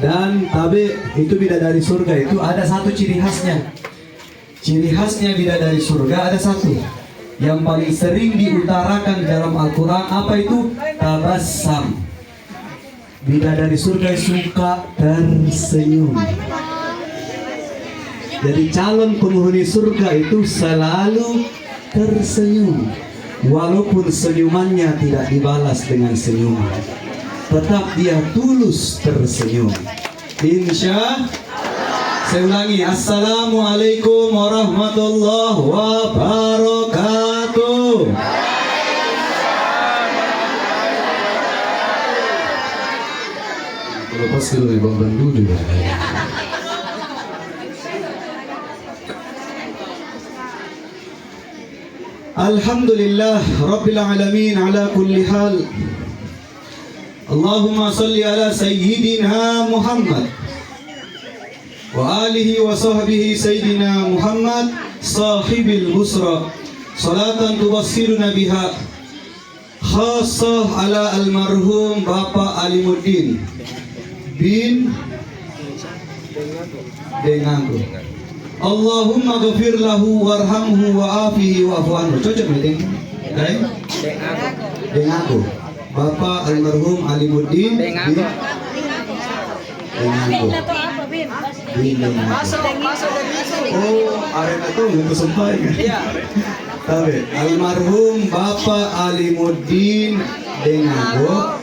Dan tapi itu bidadari surga itu ada satu ciri khasnya. Ciri khasnya bidadari surga ada satu yang paling sering diutarakan dalam Al-Quran. Apa itu? Tabassam. Bidadari surga suka tersenyum. Jadi calon penghuni surga itu selalu tersenyum, walaupun senyumannya tidak dibalas dengan senyuman, tetap dia tulus tersenyum. Insya. Saya ulangi, Assalamualaikum warahmatullahi wabarakatuh. Lepas dulu nih Bang Bandu juga. Alhamdulillah Rabbil Alamin ala kulli hal. Allahumma salli ala Sayyidina Muhammad wa alihi wa sahbihi Sayyidina Muhammad sahibil busra salatan tubassiruna biha khassah ala almarhum Bapak Alimuddin bin Dengago. Allahumma ghafir lahu warhamhu wa afihi wa afu anhu. Cocok meeting? Dengago. Bapak almarhum Alimuddin bin Dengago. Oh, arena tuh nggak sempat kan? Iya. Tapi almarhum Bapak Alimuddin Dengago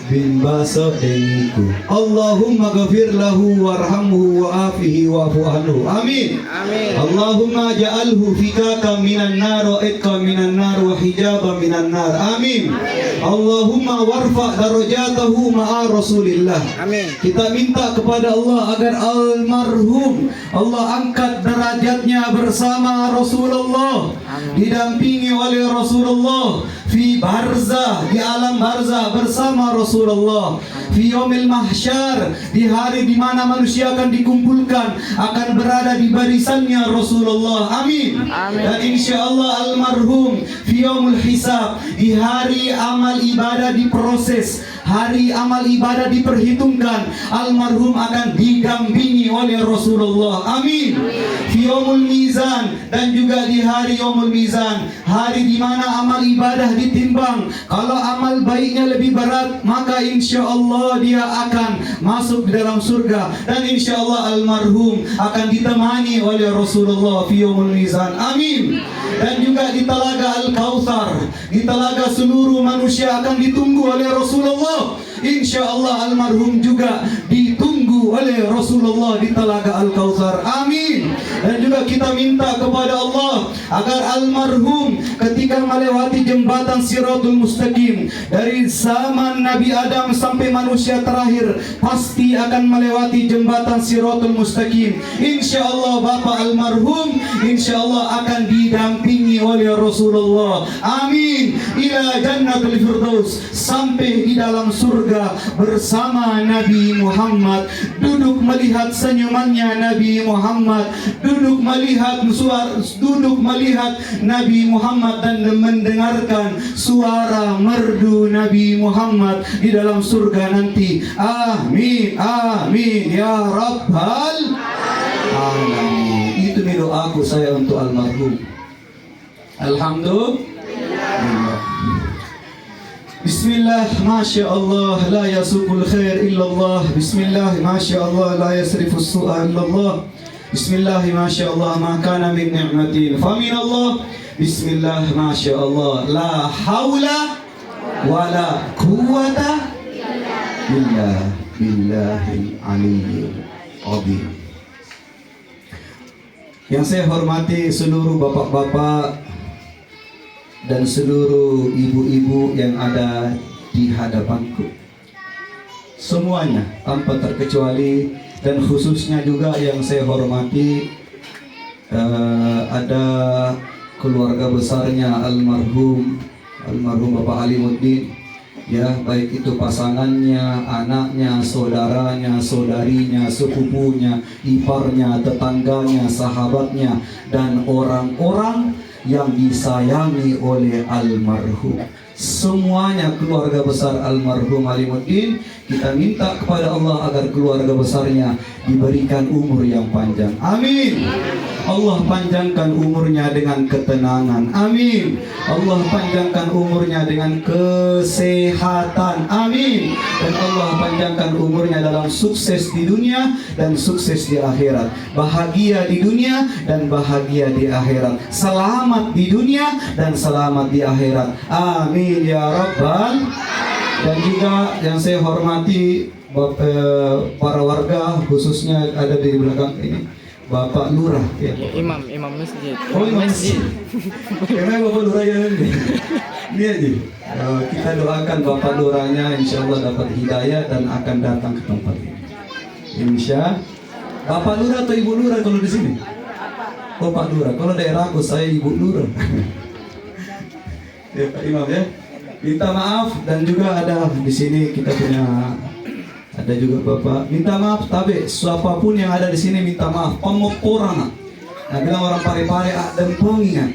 bin Baso Dengiku. Allahumma ghafir lahu warhamhu wa afihi wa afu anhu. Amin. Amin. Allahumma ja'alhu fikaka minan nar wa itqa minan nar wa hijaba minan nar. Amin. Allahumma warfa darajatahu ma'a Rasulillah. Amin. Kita minta kepada Allah agar almarhum Allah angkat derajatnya bersama Rasulullah. Amin. Didampingi oleh Rasulullah fi barzah, di alam barzah bersama Rasulullah, fi yaumil mahsyar, di hari di mana manusia akan dikumpulkan, akan berada di barisannya Rasulullah. Amin. Amin. Dan insyaallah almarhum fi yaumul hisab, di hari amal ibadah diproses, hari amal ibadah diperhitungkan, almarhum akan didampingi oleh Rasulullah. Amin. Fi yaumul mizan, dan juga di hari yaumul mizan, hari di mana amal ibadah ditimbang. Kalau amal baiknya lebih berat, maka insya Allah dia akan masuk di dalam surga. Dan insya Allah almarhum akan ditemani oleh Rasulullah fi yaumul mizan. Amin. Dan juga di Telaga Al-Kautsar, di telaga seluruh manusia akan ditunggu oleh Rasulullah. Insya Allah almarhum juga ditunggu oleh Rasulullah di Telaga Al-Kautsar. Amin. Dan juga kita minta kepada Allah agar almarhum ketika melewati jembatan Siratul Mustaqim, dari zaman Nabi Adam sampai manusia terakhir, pasti akan melewati jembatan Siratul Mustaqim. Insya Allah Bapak almarhum insya Allah akan didampingi oleh Rasulullah. Amin. Ila jannatul firdaus, sampai di dalam surga bersama Nabi Muhammad, duduk melihat senyumannya Nabi Muhammad, duduk melihat Nabi Muhammad dan mendengarkan suara merdu Nabi Muhammad di dalam surga nanti. Amin. Amin ya rabbal alamin. Itu doaku saya untuk almarhum. Alhamdulillah. Bismillah, Masya Allah, la yasukul khair illallah. Bismillah, Masya Allah, la yasrifus su'a illallah. Bismillah, Masya Allah, ma kana min ni'matin fa min Allah. Bismillah, Masya Allah, la hawla wa la quwwata illa billahil aliyyil azim. Yang saya hormati seluruh bapak-bapak dan seluruh ibu-ibu yang ada di hadapanku, semuanya tanpa terkecuali, dan khususnya juga yang saya hormati ada keluarga besarnya almarhum Bapak Alimuddin, ya, baik itu pasangannya, anaknya, saudaranya, saudarinya, sepupunya, iparnya, tetangganya, sahabatnya, dan orang-orang yang disayangi oleh almarhum. semuanya keluarga besar almarhum Alimuddin. Kita minta kepada Allah agar keluarga besarnya diberikan umur yang panjang. Amin. Allah panjangkan umurnya dengan ketenangan. Amin. Allah panjangkan umurnya dengan kesehatan. Amin. Dan Allah panjangkan umurnya dalam sukses di dunia dan sukses di akhirat. Bahagia di dunia dan bahagia di akhirat. Selamat di dunia dan selamat di akhirat. Amin ya Rabbal. Dan juga yang saya hormati para warga, khususnya ada di belakang ini Bapak Lurah ya. Imam masjid. Oh, imam masjid. Karena Bapak Lurah ya ini. Ini aja. Kita doakan Bapak Lurahnya insya Allah dapat hidayah dan akan datang ke tempat ini. Insya Bapak Lurah atau Ibu Lurah kalau di sini? Oh, Pak Lurah. Kalau daerah aku saya Ibu Lurah. Ya Pak Imam ya. Minta maaf dan juga ada di sini kita punya ada juga Bapak. Minta maaf tapi siapapun yang ada di sini minta maaf. Pemoporan. Nah, bilang orang pare-pare dan pengingat.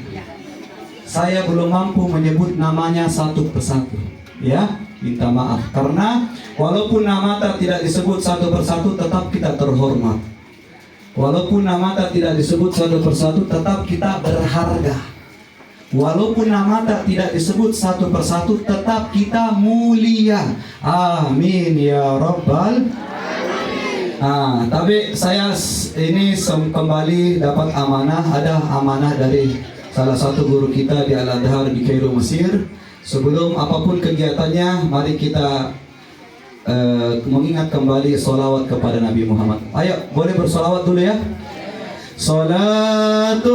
Saya belum mampu menyebut namanya satu persatu. Ya, minta maaf karena walaupun nama tidak disebut satu persatu tetap kita terhormat. Walaupun nama tidak disebut satu persatu tetap kita berharga. Walaupun nama tidak disebut satu persatu tetap kita mulia. Amin ya Rabbal. Tapi saya ini kembali dapat amanah. Ada amanah dari salah satu guru kita di Al-Adhar di Kairo, Mesir. Sebelum apapun kegiatannya, mari kita mengingat kembali sholawat kepada Nabi Muhammad. Ayo, boleh bersolawat dulu ya. Salatullah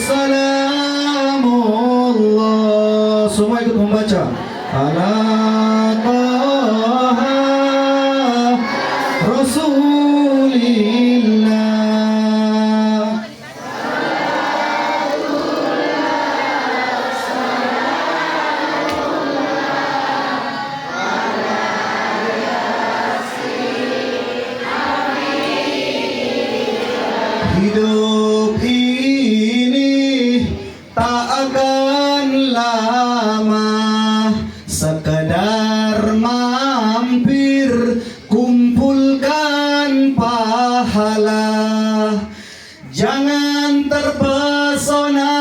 salamullah. Semua ikut membaca. Ala Taha Rasulillah. Hidup ini tak akan lama, sekadar mampir kumpulkan pahala. Jangan terpesona,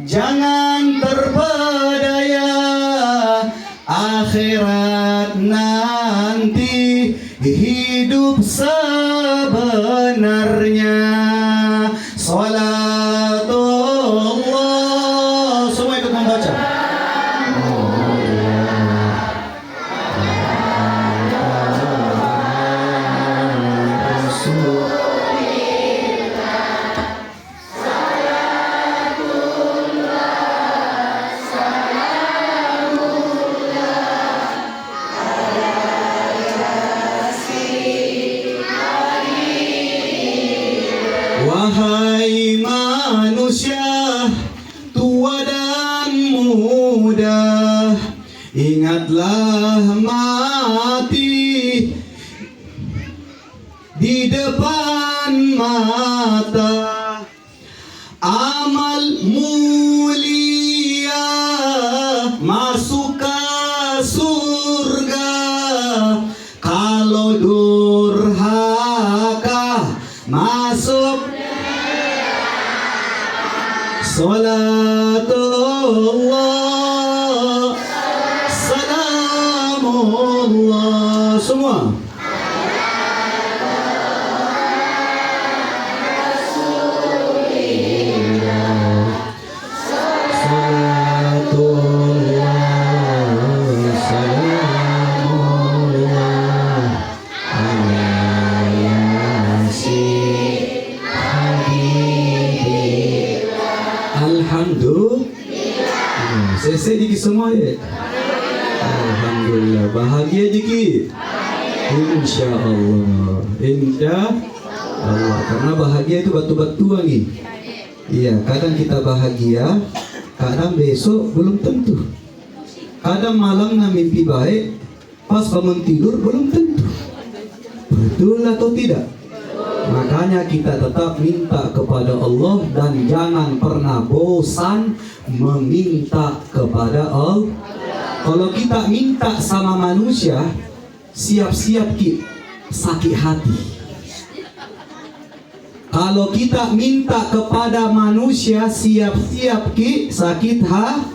jangan terpedaya, akhirat nanti hidup sebenarnya. Salatullah. Semua ikut membaca. Wahai manusia tua dan muda, ingatlah mati di depan mata. Amal mulia masuk ke surga, kalau durhaka masuk. Salatullah salamullah. Semua. Salatullah salamullah ala yasin habibi. Alhamdulillah. Selesai dikit semua ya. Alhamdulillah. Bahagia dikit. Insya Allah. Insya Allah. Karena bahagia itu batu-batuan nih. Iya. Kadang kita bahagia, kadang besok belum tentu. Kadang malamnya mimpi baik, pas bangun tidur belum tentu. Betul atau tidak? Makanya kita tetap minta kepada Allah dan jangan pernah bosan meminta kepada Allah. Kalau kita minta sama manusia, siap-siap ki sakit hati. Kalau kita minta kepada manusia, siap-siap ki sakit hati.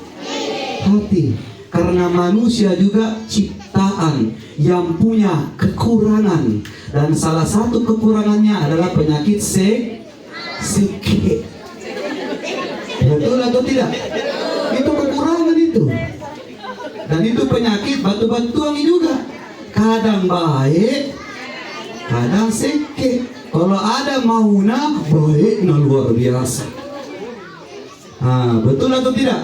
Karena manusia juga ciptaan yang punya kekurangan, dan salah satu kekurangannya adalah penyakit seke. Betul atau tidak? Itu kekurangan itu. Dan itu penyakit batu-batuan juga. Kadang baik, kadang seke. Kalau ada mauna, baiknya luar biasa. Betul atau tidak?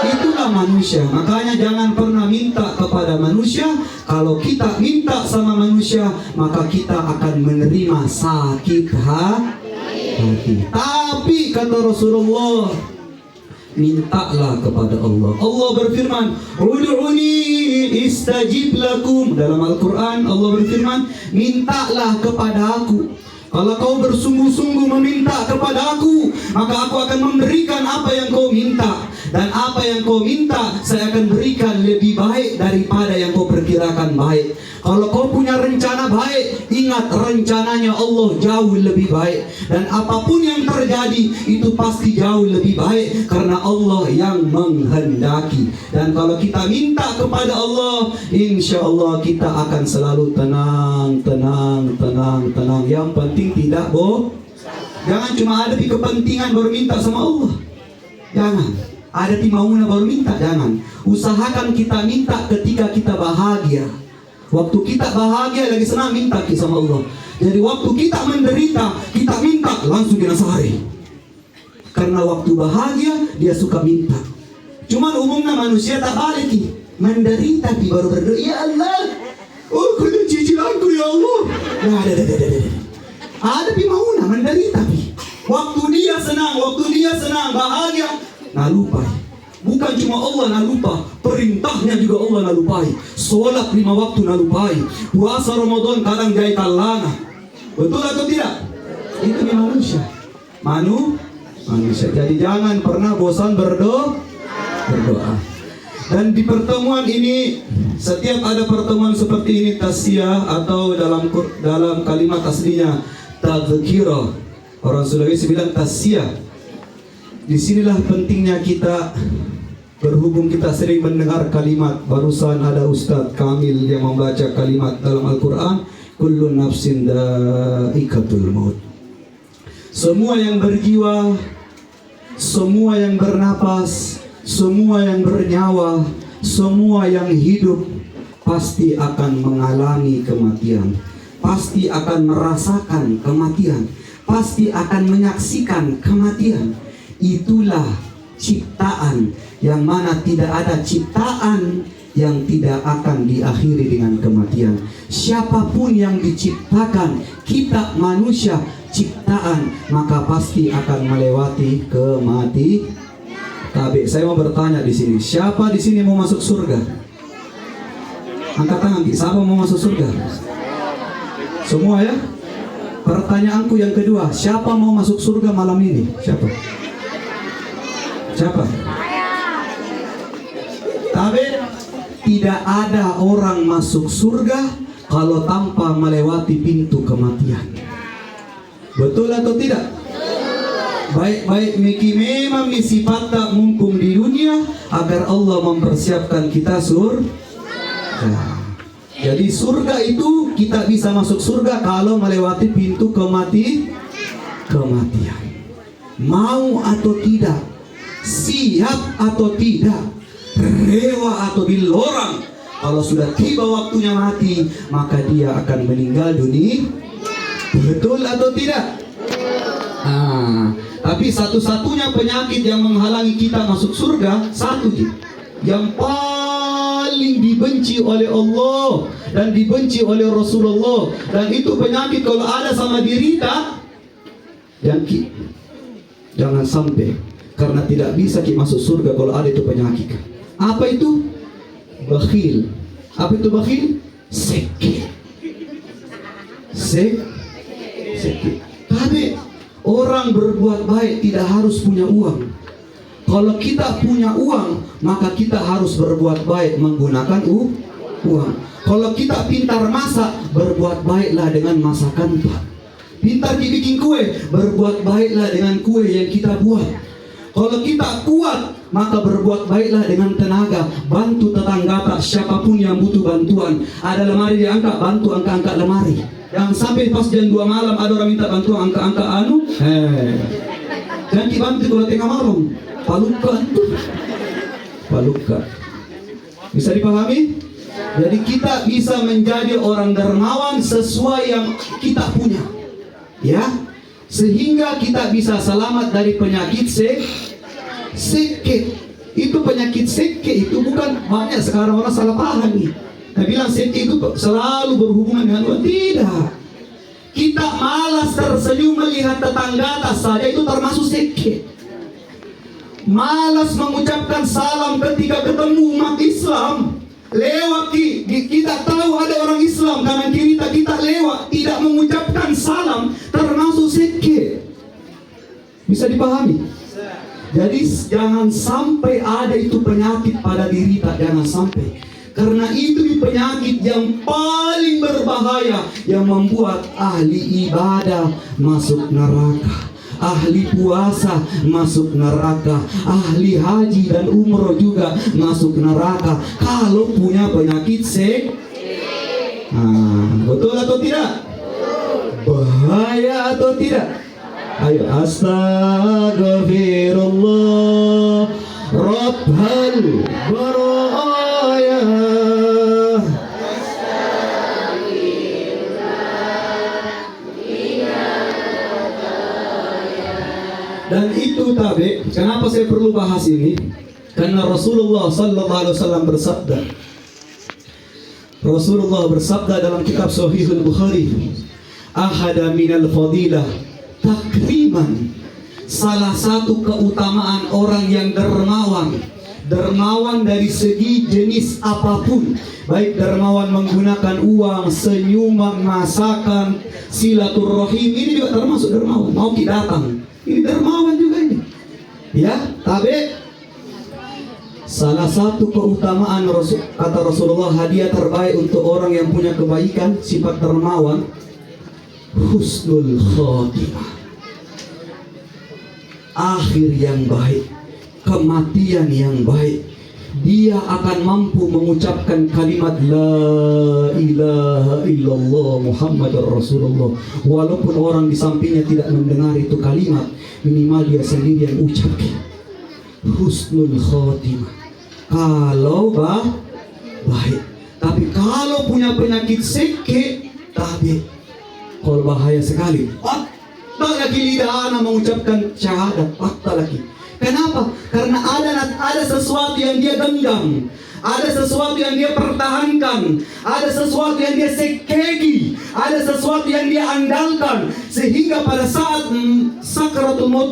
Itulah manusia. Makanya jangan pernah minta kepada manusia. Kalau kita minta sama manusia, maka kita akan menerima sakit hati. Tapi kata Rasulullah, mintalah kepada Allah. Allah berfirman, "Ud'uni istajib lakum." Dalam Al-Quran Allah berfirman, mintalah kepada aku. Kalau kau bersungguh-sungguh meminta kepada aku, maka aku akan memberikan apa yang kau minta. Dan apa yang kau minta, saya akan berikan lebih baik daripada yang kau perkirakan baik. Kalau kau punya rencana baik, ingat rencananya Allah jauh lebih baik. Dan apapun yang terjadi, itu pasti jauh lebih baik. Karena Allah yang menghendaki. Dan kalau kita minta kepada Allah, insya Allah kita akan selalu tenang. Yang penting tidak jangan cuma ada di kepentingan baru minta sama Allah. Jangan ada di maunya baru minta. Jangan. Usahakan kita minta ketika kita bahagia. Waktu kita bahagia lagi senang, minta sama Allah. Jadi waktu kita menderita, kita minta langsung dinasari. Karena waktu bahagia dia suka minta. Cuman umumnya manusia tak balik menderita baru berdoa, ya Allah, oh kau cicilanku ya Allah. Ada mauna menderita. Waktu dia senang, bahagia, nah lupa. Bukan cuma Allah nah lupa, perintahnya juga Allah nah lupai. Sholat 5 waktu nah lupai. Puasa Ramadan kadang jahit lana. Betul atau tidak? Itu manusia. Manusia. Jadi jangan pernah bosan berdoa. Dan di pertemuan ini, setiap ada pertemuan seperti ini, tasya atau dalam kalimat aslinya tadzkirah. Orang Sulawesi bilang tasya. Disinilah pentingnya kita, berhubung kita sering mendengar kalimat. Barusan ada Ustadz Kamil yang membaca kalimat dalam Al-Quran, kullu nafsin dha'iqatul maut. Semua yang berjiwa, semua yang bernapas, semua yang bernyawa, semua yang hidup pasti akan mengalami kematian, pasti akan merasakan kematian, pasti akan menyaksikan kematian. Itulah ciptaan yang mana tidak ada ciptaan yang tidak akan diakhiri dengan kematian. Siapapun yang diciptakan, kita manusia ciptaan, maka pasti akan melewati kematian. Tapi saya mau bertanya di sini, siapa di sini mau masuk surga? Angkat tangan, siapa mau masuk surga? Semua ya? Pertanyaanku yang kedua, siapa mau masuk surga malam ini? Siapa? Tapi tidak ada orang masuk surga kalau tanpa melewati pintu kematian. Betul atau tidak? Baik-baik Miki memang misi patah mumpung di dunia agar Allah mempersiapkan kita surga. Jadi surga itu kita bisa masuk surga kalau melewati pintu kematian. Mau atau tidak, siap atau tidak, rewa atau bilorang, kalau sudah tiba waktunya mati, maka dia akan meninggal dunia. Betul atau tidak? Tapi satu-satunya penyakit yang menghalangi kita masuk surga, satu yang paling dibenci oleh Allah dan dibenci oleh Rasulullah, dan itu penyakit kalau ada sama diri kita, jangan sampai, karena tidak bisa kita masuk surga kalau ada itu penyakit. Apa itu? Bakhil. Apa itu bakhil? Seke. Sedikit. Tapi orang berbuat baik tidak harus punya uang. Kalau kita punya uang, maka kita harus berbuat baik menggunakan uang. Kalau kita pintar masak, berbuat baiklah dengan masakan Pak. Pintar bikin kue, berbuat baiklah dengan kue yang kita buat. Kalau kita kuat, maka berbuat baiklah dengan tenaga. Bantu tetangga tak, siapapun yang butuh bantuan. Ada lemari diangkat, bantu angkat-angkat lemari. Yang sampai pas jam 2 malam ada orang minta bantuan angkat-angkat jangan dibantu kalau tengah malam. Palukan. Bisa dipahami? Jadi kita bisa menjadi orang dermawan sesuai yang kita punya. Ya, sehingga kita bisa selamat dari penyakit seke. Itu penyakit seke itu bukan banyak sekarang orang salah paham nih. Nah, bilang seke itu selalu berhubungan dengan Tuhan. Tidak. Kita malas tersenyum melihat tetangga atas saja itu termasuk seke. Malas mengucapkan salam ketika ketemu umat Islam. Lewat kita tahu ada orang Islam kanan kiri kita lewat tidak mengucapkan salam termasuk seke. Bisa dipahami? Jadi jangan sampai ada itu penyakit pada diri kita, jangan sampai. Karena itu penyakit yang paling berbahaya yang membuat ahli ibadah masuk neraka. Ahli puasa masuk neraka, ahli haji dan umroh juga masuk neraka kalau punya penyakit betul atau tidak? Bahaya atau tidak? Ayo, astagfirullah Rabbal baraya. Dan itu tabe, kenapa saya perlu bahas ini? Karena Rasulullah sallallahu alaihi wasallam bersabda. Rasulullah bersabda dalam kitab Sahihul Bukhari, ahada minal fadilah takriman. Salah satu keutamaan orang yang dermawan. Dermawan dari segi jenis apapun, baik dermawan menggunakan uang, senyuman, masakan, silaturahim, ini juga termasuk dermawan. Mau kita datang, ini dermawan juga ini. Ya, tapi salah satu keutamaan kata Rasulullah, hadiah terbaik untuk orang yang punya kebaikan, sifat dermawan, husnul khotimah. Akhir yang baik, kematian yang baik. Dia akan mampu mengucapkan kalimat La ilaha illallah Muhammadar Rasulullah. Walaupun orang di sampingnya tidak mendengar itu kalimat, minimal dia sendiri yang ucapkan. Husnul khotimah. Kalau baik. Tapi kalau punya penyakit seke, tabi, kalau bahaya sekali. Tak lagi lidah anak mengucapkan syahadat, tak lagi. Kenapa? Karena ada sesuatu yang dia genggam, ada sesuatu yang dia pertahankan, ada sesuatu yang dia sekegi, ada sesuatu yang dia andalkan, sehingga pada saat sakaratul maut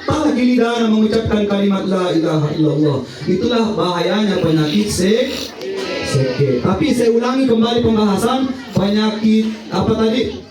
tak lagi lidah mengucapkan kalimat la ilaha illallah. Itulah bahayanya penyakit seke. Tapi saya ulangi kembali pembahasan penyakit apa tadi?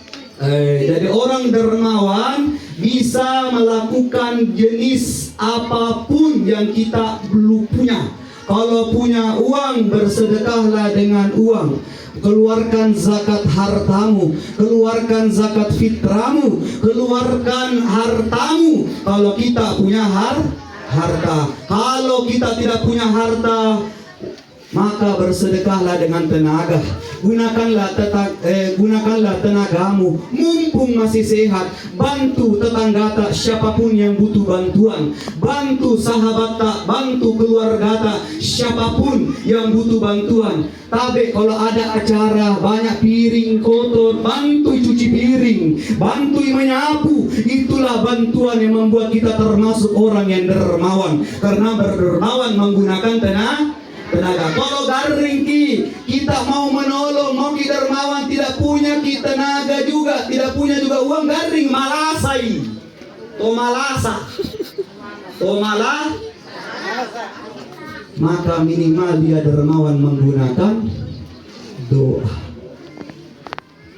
Jadi orang dermawan bisa melakukan jenis apapun yang kita belum punya. Kalau punya uang, bersedekahlah dengan uang. Keluarkan zakat hartamu, keluarkan zakat fitramu, keluarkan hartamu. Kalau kita punya harta. Kalau kita tidak punya harta, maka bersedekahlah dengan tenaga. Gunakanlah tenagamu mumpung masih sehat. Bantu tetangga tak, siapapun yang butuh bantuan. Bantu sahabat tak, bantu keluarga tak, siapapun yang butuh bantuan. Tapi kalau ada acara banyak piring kotor, bantu cuci piring, bantu menyapu. Itulah bantuan yang membuat kita termasuk orang yang dermawan. Karena berdermawan menggunakan tenaga. Kalau garing kita mau menolong, mau kita dermawan, tidak punya kita tenaga juga, tidak punya juga uang, garing malasai. Maka minimal dia dermawan menggunakan doa.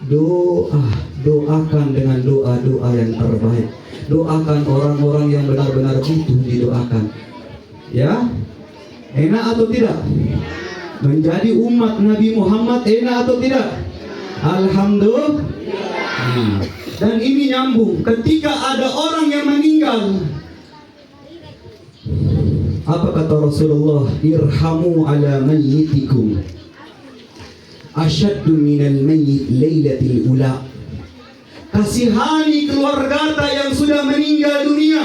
doakan dengan doa-doa yang terbaik. Doakan orang-orang yang benar-benar butuh didoakan. Ya, enak atau tidak? Menjadi umat Nabi Muhammad enak atau tidak? Alhamdulillah. Dan ini nyambung. Ketika ada orang yang meninggal, apa kata Rasulullah? Irhamu ala mayyitikum asyaddu minal mayyit lailatil ula. Kasihani keluarga yang sudah meninggal dunia.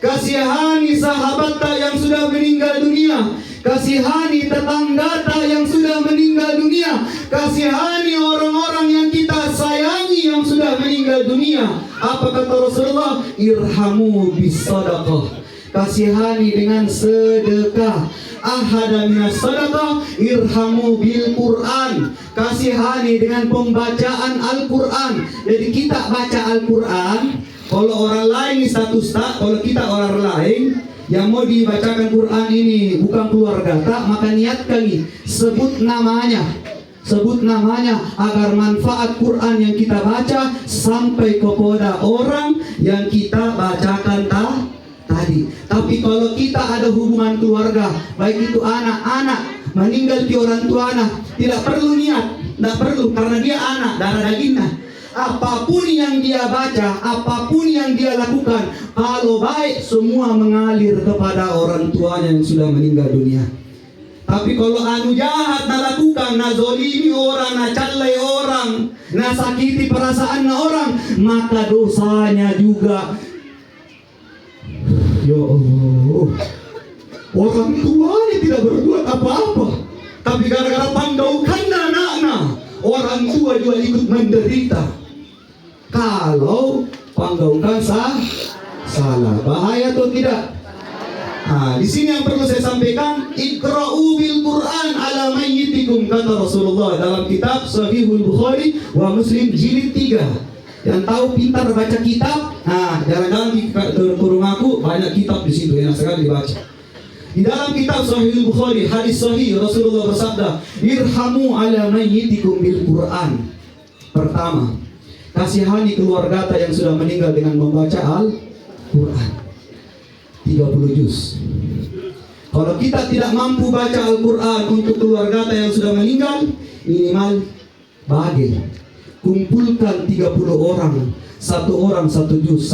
Kasihani sahabat yang sudah meninggal dunia. Kasihani tetangga yang sudah meninggal dunia. Kasihani orang-orang yang kita sayangi yang sudah meninggal dunia. Apa kata Rasulullah? Irhamu bis sadaqah. Kasihani dengan sedekah. Ahada minas sadaqah irhamu bil Quran. Kasihani dengan pembacaan Al-Quran. Jadi kita baca Al-Quran. Kalau orang lain status tak, kalau kita orang lain yang mau dibacakan Quran ini bukan keluarga tak, maka niatkan nih, sebut namanya agar manfaat Quran yang kita baca sampai kepada orang yang kita bacakan tadi. Tapi kalau kita ada hubungan keluarga, baik itu anak-anak meninggal di orang tua anak, tidak perlu niat, tidak perlu, karena dia anak darah dagingnya. Apapun yang dia baca, apapun yang dia lakukan, kalau baik semua mengalir kepada orang tuanya yang sudah meninggal dunia. Tapi kalau anu jahat nak lakukan, nak zolimi orang, nak calai orang, nak sakiti perasaan orang, maka dosanya juga. Ya Allah, orang tuanya tidak berbuat apa-apa, tapi gara-gara pandaukan anaknya, orang tua juga ikut menderita. Kalau panggaukan salah, bahaya atau tidak? Nah, di sini yang perlu saya sampaikan, iqra'u bil Quran ala mayyitikum, kata Rasulullah dalam kitab Sahihul Bukhari wa Muslim jilid 3. Yang tahu pintar baca kitab, nah jalan-jalan ke rumahku banyak kitab di situ, enak sekali dibaca. Di dalam kitab Sahihul Bukhari hadis sahih Rasulullah bersabda, irhamu ala mayyitikum bil Quran. Pertama, kasihani keluarga yang sudah meninggal dengan membaca Al-Quran 30 juz. Kalau kita tidak mampu baca Al-Quran untuk keluarga yang sudah meninggal, minimal bagi kumpulkan 30 orang, satu orang satu juz.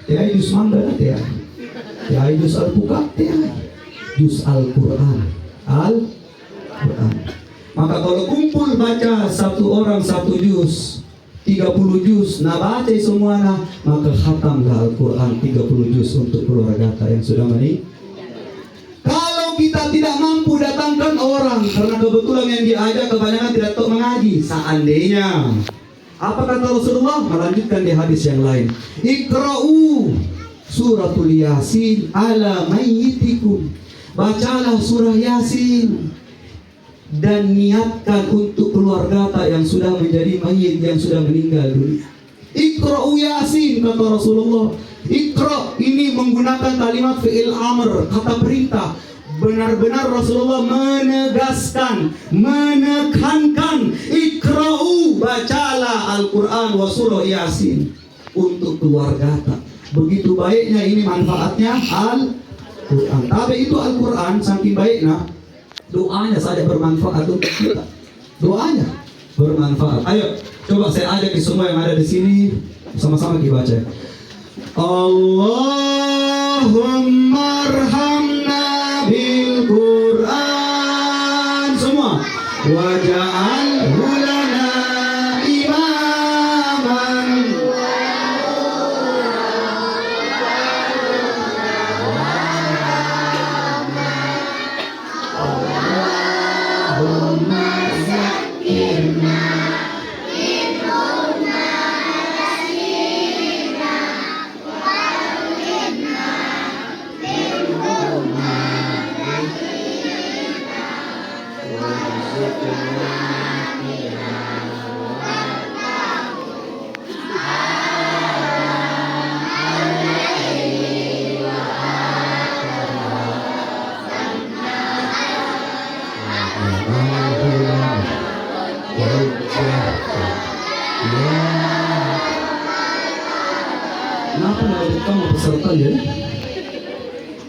Ya juz mangga ya. Ya juz Al-Bukat ya. Juz Al-Quran. Maka kalau kumpul baca satu orang satu juz, 30 juz, nah baca semuanya, maka khatamlah Al-Quran 30 juz untuk keluarga yang sudah meninggal. Kalau kita tidak mampu datangkan orang, karena kebetulan yang diajak kebanyakan tidak tahu mengaji, seandainya, apa kata Rasulullah? Melanjutkan di hadis yang lain, Iqra'u suratul Yasin ala mayyitikum. Bacalah surah Yasin dan niatkan untuk keluarga yang sudah menjadi mayit, yang sudah meninggal dunia. Iqra'u Yasin, kata Rasulullah. Iqra' ini menggunakan kalimat fi'il amr, kata perintah. Benar-benar Rasulullah menegaskan, menekankan, Iqra'u, bacalah Al-Quran wa surah Yasin untuk keluarga. Begitu baiknya ini manfaatnya Al-Quran. Tapi itu Al-Quran saking baiknya, doanya saja bermanfaat untuk kita. Doanya bermanfaat. Ayo, coba saya ajak semua yang ada di sini sama-sama kita baca. Allahumma arhamna bil Quran. Semua. Waja'alhu lana imaman.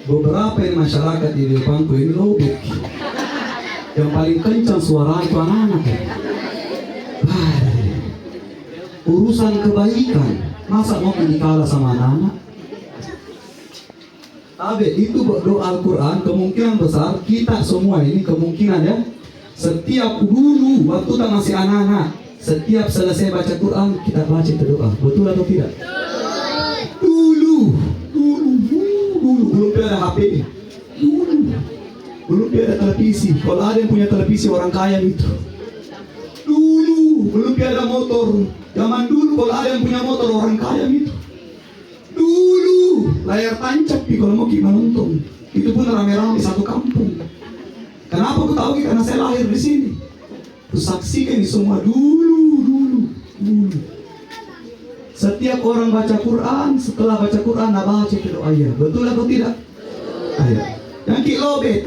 beberapa yang masyarakat di depanku ini lobek. Yang paling kencang suara itu anak-anak. Urusan kebaikan, masa mau dikalah sama anak-anak? Tapi itu doa Al-Quran, kemungkinan besar kita semua ini kemungkinan ya, setiap dulu waktu kita masih anak-anak, setiap selesai baca Quran kita baca itu doa. Betul atau tidak? Dulu belum ada HP, belum ada televisi. Kalau ada yang punya televisi orang kaya itu. Dulu belum ada motor. Zaman dulu kalau ada yang punya motor orang kaya itu. Dulu layar tancap kalau mau kita nonton. Itu pun rame-rame satu kampung. Kenapa aku tahu? Karena saya lahir di sini. Kusaksikan ini semua dulu. Setiap orang baca Quran, setelah baca Quran, baca itu doa ya. Betul atau tidak? Ayo. Yang ki lobet.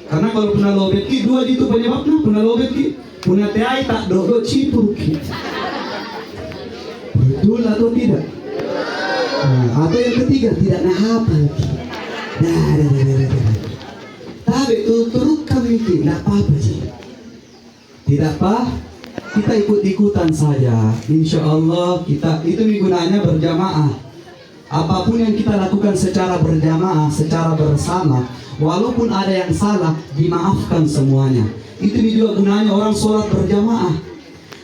Karena kalau puna lobet ki dua itu penyebabnya. Puna lobet ki, puna teai tak dodo cipur ki. Betul atau tidak? Nah, atau yang ketiga tidak hafal ki. Tapi turut kami ki, tidak apa-apa sih. Tidak apa? Kita ikut-ikutan saja. Insya Allah kita itu gunanya berjamaah. Apapun yang kita lakukan secara berjamaah, secara bersama, walaupun ada yang salah, dimaafkan semuanya. Itu juga gunanya orang sholat berjamaah.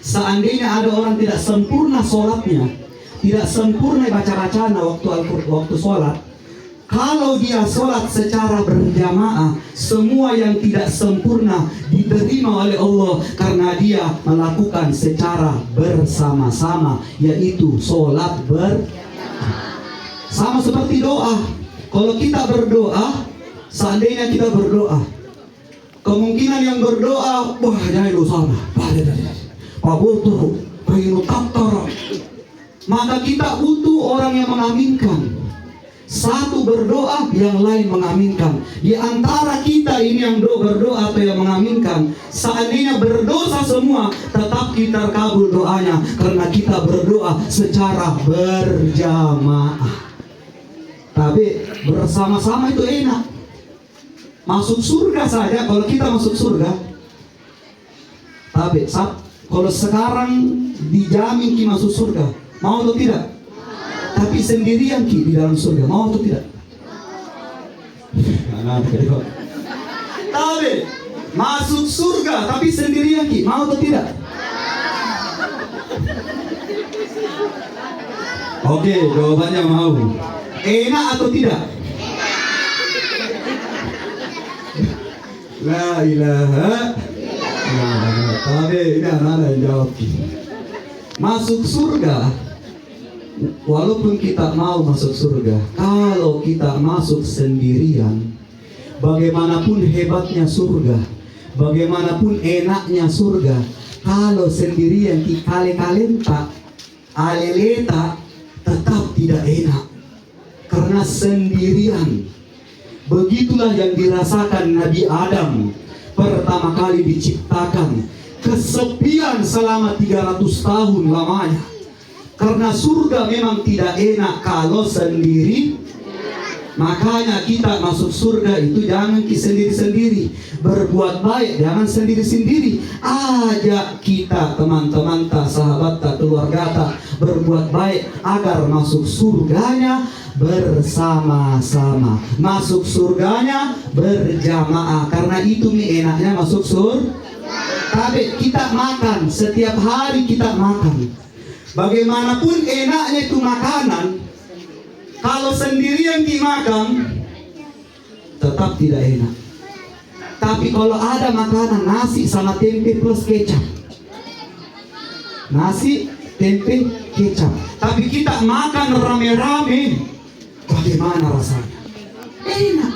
Seandainya ada orang tidak sempurna sholatnya, tidak sempurna baca-bacanya waktu sholat, kalau dia sholat secara berjamaah, semua yang tidak sempurna diterima oleh Allah karena dia melakukan secara bersama-sama, yaitu sholat sama seperti doa. Kalau kita berdoa, seandainya kita berdoa, kemungkinan yang berdoa, wah jangan dosa, Pak butuh, maka kita butuh orang yang mengaminkan. Satu berdoa, yang lain mengaminkan. Di antara kita ini yang berdoa atau yang mengaminkan, seandainya berdosa semua, tetap kita kabul doanya karena kita berdoa secara berjamaah. Tapi bersama-sama itu enak. Masuk surga saja kalau kita masuk surga. Tapi kalau sekarang dijamin kita masuk surga, mau atau tidak? Tapi sendirian ki di dalam surga, mau atau tidak? Tapi masuk surga tapi sendirian ki, mau atau tidak? Oke, jawabannya mau. Enak atau tidak? La ilaha illallah. Tapi ini anak-anak yang jawab ki. Masuk surga, walaupun kita mau masuk surga, kalau kita masuk sendirian, bagaimanapun hebatnya surga, bagaimanapun enaknya surga, kalau sendirian di kale-kalenta, aleleta, tetap tidak enak. Karena sendirian. Begitulah yang dirasakan Nabi Adam pertama kali diciptakan. Kesepian selama 300 tahun lamanya. Karena surga memang tidak enak kalau sendiri. Makanya kita masuk surga itu jangan sendiri-sendiri. Berbuat baik jangan sendiri-sendiri. Ajak kita teman-teman, sahabat, keluarga, berbuat baik agar masuk surganya bersama-sama. Masuk surganya berjamaah. Karena itu nih enaknya masuk surga. Tapi kita makan, setiap hari kita makan. Bagaimanapun enaknya itu makanan, kalau sendirian dimakan tetap tidak enak. Tapi kalau ada makanan nasi sama tempe plus kecap, nasi, tempe, kecap, tapi kita makan rame-rame, bagaimana rasanya? Enak.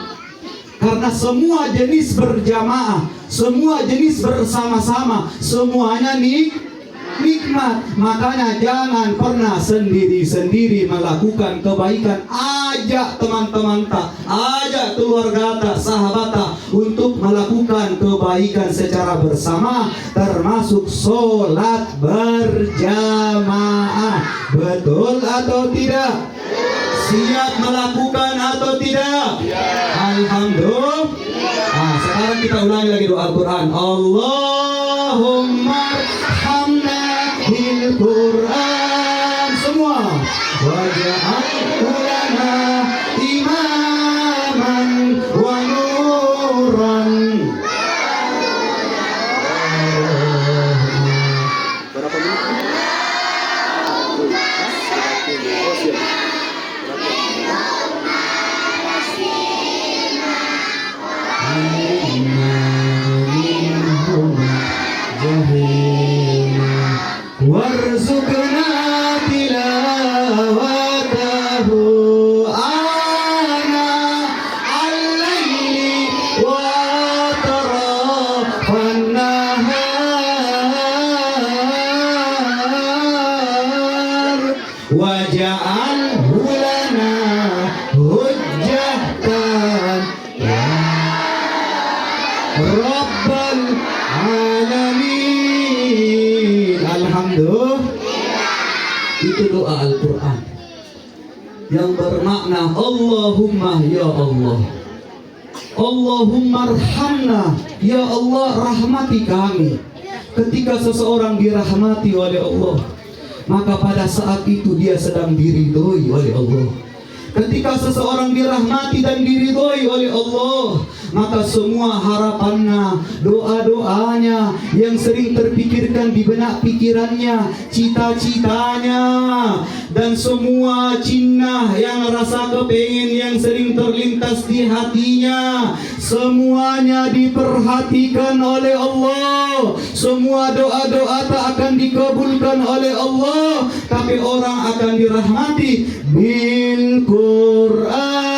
Karena semua jenis berjamaah, semua jenis bersama-sama, semuanya nikmat. Makanya jangan pernah sendiri-sendiri melakukan kebaikan. Ajak teman-teman ajak keluarga sahabat untuk melakukan kebaikan secara bersama, termasuk sholat berjamaah. Betul atau tidak? Siap melakukan atau tidak? Alhamdulillah. Sekarang kita ulangi lagi doa Al-Quran. Allahumma hamna bil Quran. Semua. Waj'alhu lana imaman wa nuran. Berapa menit? Oh, siap. Warzuqna tilawatahu ana al-laili wa tarafan nahar waj'alhu lana hujjatan ya Rabbal Alamin. Alhamdulillah. Itu doa Al-Quran yang bermakna Allahumma ya Allah, Allahumma arhamna ya Allah, rahmati kami. Ketika seseorang dirahmati oleh Allah, maka pada saat itu dia sedang diridhoi oleh Allah. Ketika seseorang dirahmati dan diridhoi oleh Allah, maka semua harapannya, doa-doanya yang sering terpikirkan di benak pikirannya, cita-citanya, dan semua cinnah yang rasa kepengen yang sering terlintas di hatinya, semuanya diperhatikan oleh Allah. Semua doa-doa tak akan dikabulkan oleh Allah, tapi orang akan dirahmati bil Quran.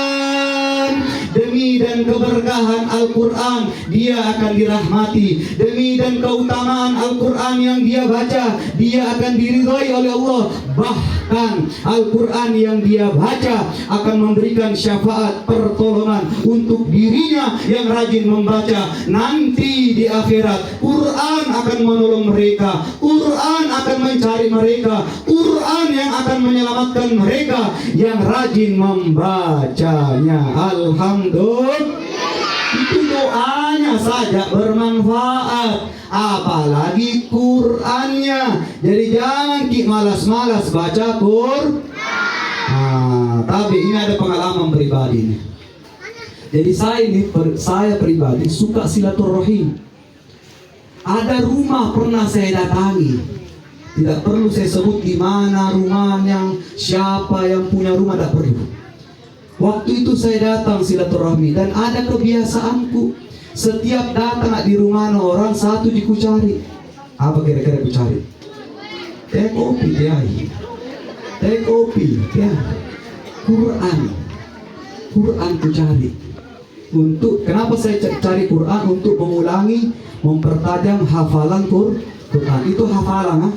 Demi dan keberkahan Al-Quran dia akan dirahmati. Demi dan keutamaan Al-Quran yang dia baca, dia akan diridhai oleh Allah. Bahkan Al-Quran yang dia baca akan memberikan syafaat pertolongan untuk dirinya yang rajin membaca. Nanti di akhirat Quran akan menolong mereka, Quran akan mencari mereka, Quran yang akan menyelamatkan mereka yang rajin membacanya. Alhamdulillah. Itu doanya saja bermanfaat, apalagi Qurannya. Jadi jangan malas-malas baca Quran. Tapi ini ada pengalaman pribadi nih. Jadi saya pribadi suka silaturahim. Ada rumah pernah saya datangi. Tidak perlu saya sebut di mana rumahnya, siapa yang punya rumah, tidak perlu. Waktu itu saya datang silaturahmi dan ada kebiasaanku, setiap datang di rumah orang satu dikucari. Apa kira-kira kucari? Teh kopi, teh air. Teh kopi, teh Quran kucari. Untuk kenapa saya cari Quran? Untuk mengulangi, mempertajam hafalan Quran. Itu hafalan,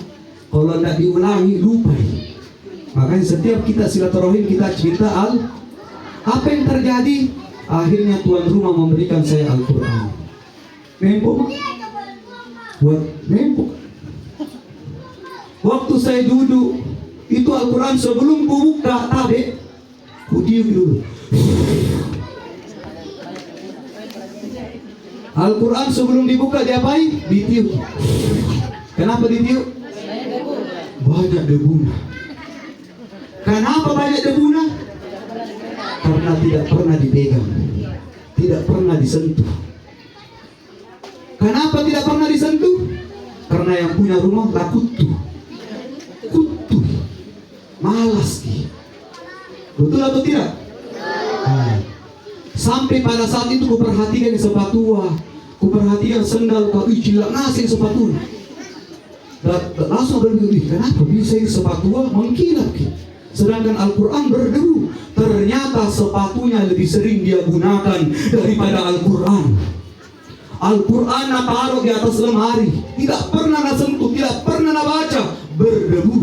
kalau tidak diulangi lupa. Makanya setiap kita silaturahim kita cerita apa yang terjadi? Akhirnya tuan rumah memberikan saya Al-Quran. Mempo? Waktu saya duduk, itu Al-Quran sebelum buka tabe, diam dulu. Al-Quran sebelum dibuka diapain? Ditiup. Kenapa ditiup? Banyak debunya. Kenapa banyak debunya? Karena tidak pernah dipegang, tidak pernah disentuh. Kenapa tidak pernah disentuh? Karena yang punya rumah lah kutu, malas dia. Betul atau tidak? Sampai pada saat itu kuperhatikan sepatu, kuperhatikan sendal, kau cilik ngasih sepatu. Langsung berpikir, kenapa bisa sepatu mengkilap? Sedangkan Al-Quran berdebu. Ternyata sepatunya lebih sering dia gunakan daripada Al-Quran. Al-Quran taruh di atas lemari, tidak pernah sentuh, tidak pernah baca, berdebu.